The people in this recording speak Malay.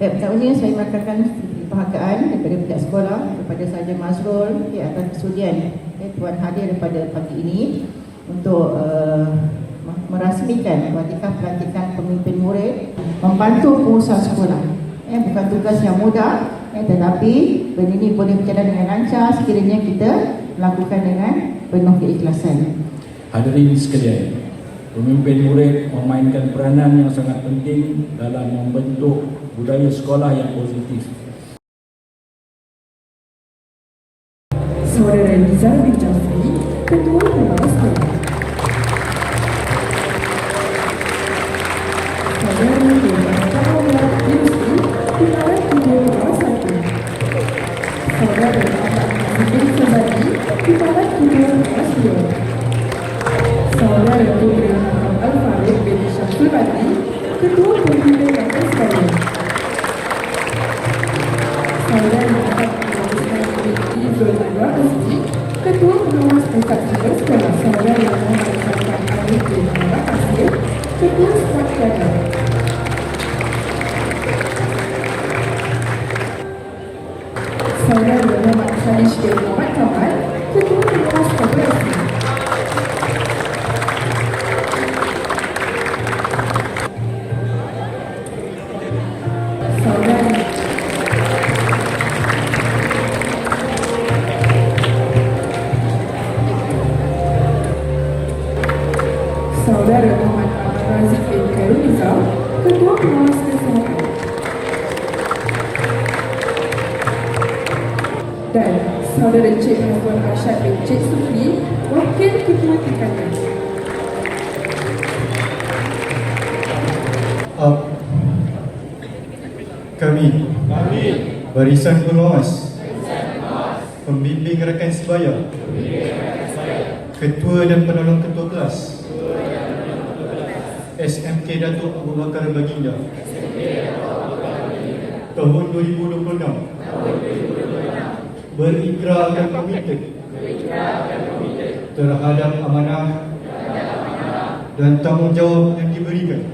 Pertama ini saya makarkan penghargaan daripada pihak sekolah kepada Sahaja Mazrul atas kesudian Tuan hadir pada pagi ini untuk merasmikan watikah pelantikan pemimpin murid membantu pengusaha sekolah. Bukan tugas yang mudah, tetapi benda ini boleh berjalan dengan lancar sekiranya kita melakukan dengan penuh keikhlasan. Hadirin sekalian, pemimpin murid memainkan peranan yang sangat penting dalam membentuk budaya sekolah yang positif. Saudara Rizal bin Jafri, Ketua Pengawas Sekolah. Saudara Tuan Tawar Yusri, Pengawas Kedua Pengawas 1. Saudara Ahmad Nazim Sabadi, Pengawas Kedua Pengawas 2. Saudara Putri Muhammad Al-Farid bin Syaful Badri, Ketua Pembina Yang Sekalian. Saudara Muhammad Al-Farid bin Zul Anwar Rizki, Ketua Pengawas Pusat Sumber Sekolah. Saudara Muhammad Al-Farid bin Muhammad Asir, Ketua Staf Jaga. Saudara Muhammad Salish bin Muhammad Kamal, Ketua Pengawas Koperasi. Saudara Muhammad Ahmad Razik bin Khairul Nizam, Ketua Pengawas Kesihatan. Dan Saudara Cik Hazwan Arsyad bin Cik Sufri, Wakil Ketua Tingkatan. Kami Barisan Pengawas, Pembimbing Rakan Sebaya, Ketua dan Penolong Ketua Kelas SMK Datuk Abu Bakar Baginda tahun 2026 berikrar akan komited terhadap amanah dan tanggungjawab yang diberikan